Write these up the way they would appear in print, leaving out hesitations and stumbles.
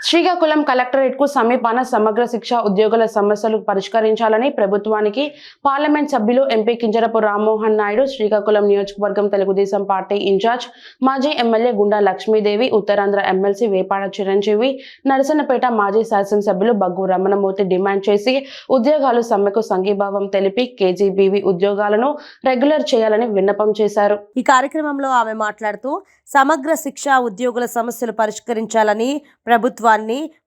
Srikakulam collectorate కు సమీపాన సమగ్ర శిక్ష ఉద్యోగుల సమస్యలు పరిష్కరించాలని ప్రభుత్వానికి పార్లమెంట్ సభ్యులు ఎంపీ కింజరపు రామ్మోహన్ నాయుడు, శ్రీకాకుళం నియోజకవర్గం తెలుగుదేశం పార్టీ ఇన్ఛార్జ్ మాజీ ఎమ్మెల్యే గుండా లక్ష్మీదేవి, ఉత్తరాంధ్ర ఎమ్మెల్సీ వేపాడ చిరంజీవి, నరసన్నపేట మాజీ శాసనసభ్యులు బగ్గు రమణమూర్తి డిమాండ్ చేసి ఉద్యోగాలు సమ్మెకు సంఘీభావం తెలిపి కేజీబీవీ ఉద్యోగాలను రెగ్యులర్ చేయాలని విన్నపం చేశారు. ఈ కార్యక్రమంలో ఆమె మాట్లాడుతూ సమగ్ర శిక్ష ఉద్యోగుల సమస్యలు పరిష్కరించాలని ప్రభుత్వాన్ని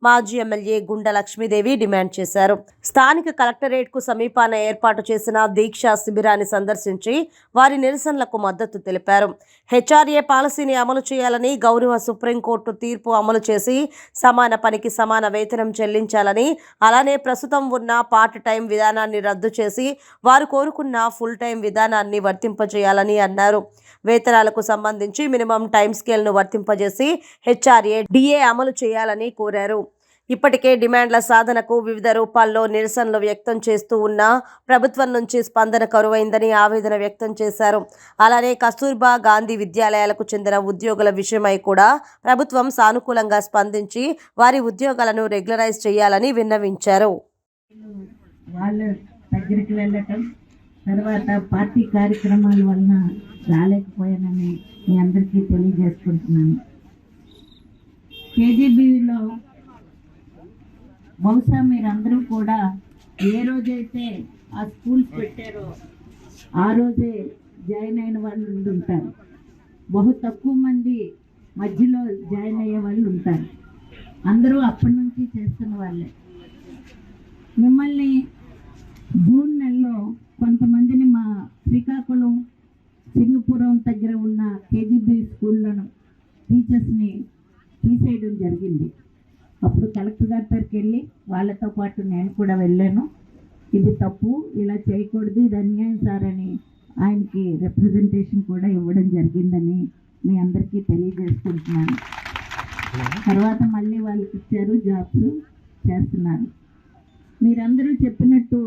మాజీ ఎమ్మెల్యే గుండా లక్ష్మీదేవి డిమాండ్ చేశారు. స్థానిక కలెక్టరేట్ కు సమీపాన ఏర్పాటు చేసిన దీక్షా శిబిరాన్ని సందర్శించి వారి నిరసనలకు మద్దతు తెలిపారు. హెచ్ఆర్ఏ పాలసీని అమలు చేయాలని, గౌరవ సుప్రీంకోర్టు తీర్పు అమలు చేసి సమాన పనికి సమాన వేతనం చెల్లించాలని, అలానే ప్రస్తుతం ఉన్న పార్ట్ టైం విధానాన్ని రద్దు చేసి వారు కోరుకున్న ఫుల్ టైం విధానాన్ని వర్తింపజేయాలని అన్నారు. వేతనాలకు సంబంధించి మినిమం టైం స్కేల్ను వర్తింపజేసి హెచ్ఆర్ఏ డిఏ అమలు చేయాలని కోరారు. ఇప్పటికే డిమాండ్ల సాధనకు వివిధ రూపాల్లో నిరసనలు వ్యక్తం చేస్తూ ఉన్న ప్రభుత్వం నుంచి స్పందన కరువైందని ఆవేదన వ్యక్తం చేశారు. అలానే కస్తూర్బా గాంధీ విద్యాలయాలకు చెందిన ఉద్యోగుల విషయమై కూడా ప్రభుత్వం సానుకూలంగా స్పందించి వారి ఉద్యోగాలను రెగ్యులరైజ్ చేయాలని విన్నవించారు. తర్వాత పార్టీ కార్యక్రమాల వలన రాలేకపోయానని మీ అందరికీ తెలియజేసుకుంటున్నాను. కేజీబీలో బహుశా మీరందరూ కూడా ఏ రోజైతే ఆ స్కూల్స్ పెట్టారో ఆ రోజే జాయిన్ అయిన వాళ్ళు ఉంటారు. బహు తక్కువ మంది మధ్యలో జాయిన్ అయ్యే వాళ్ళు ఉంటారు. అందరూ అప్పటి నుంచి చేస్తున్న వాళ్ళే. మిమ్మల్ని జూన్ నెలలో కొంతమందిని మా శ్రీకాకుళం సింగపురం దగ్గర ఉన్న కేజీబీ స్కూళ్ళను టీచర్స్ని తీసేయడం జరిగింది. అప్పుడు కలెక్టర్ గారి దగ్గరికి వెళ్ళి వాళ్ళతో పాటు నేను కూడా వెళ్ళాను. ఇది తప్పు, ఇలా చేయకూడదు, ఇది అన్యాయం సార్ అని ఆయనకి రిప్రజెంటేషన్ కూడా ఇవ్వడం జరిగిందని మీ అందరికీ తెలియజేసుకుంటున్నాను. తర్వాత మళ్ళీ వాళ్ళకి ఇచ్చారు, జాబ్స్ చేస్తున్నారు. మీరందరూ చెప్పినట్టు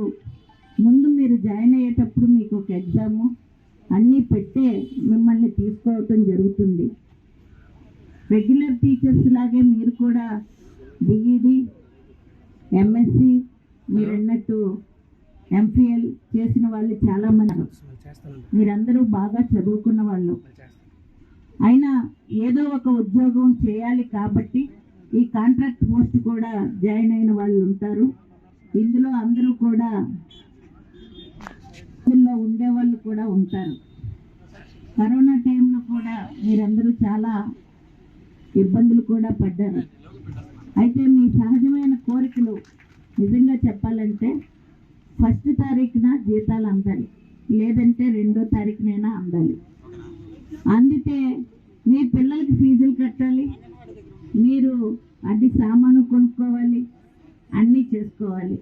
ముందు మీరు జాయిన్ అయ్యేటప్పుడు మీకు ఒక ఎగ్జాము అన్నీ పెట్టే మిమ్మల్ని తీసుకోవటం జరుగుతుంది. రెగ్యులర్ టీచర్స్ లాగే మీరు కూడా డిఈడి, ఎంఎస్సి, మీరు అన్నట్టు ఎంఫిఎల్ చేసిన వాళ్ళు చాలామంది. మీరందరూ బాగా చదువుకున్న వాళ్ళు. అయినా ఏదో ఒక ఉద్యోగం చేయాలి కాబట్టి ఈ కాంట్రాక్ట్ పోస్ట్ కూడా జాయిన్ అయిన వాళ్ళు ఉంటారు. ఇందులో అందరూ కూడా ఉండేవాళ్ళు కూడా ఉంటారు. కరోనా టైంలో కూడా మీరందరూ చాలా ఇబ్బందులు కూడా పడ్డారు. అయితే మీ సహజమైన కోరికలు నిజంగా చెప్పాలంటే 1వ తారీఖున జీతాలు అందాలి, లేదంటే 2వ తారీఖునైనా అందాలి. అందితే మీ పిల్లలకి ఫీజులు కట్టాలి, మీరు అది సామాను కొనుక్కోవాలి, అన్నీ చేసుకోవాలి.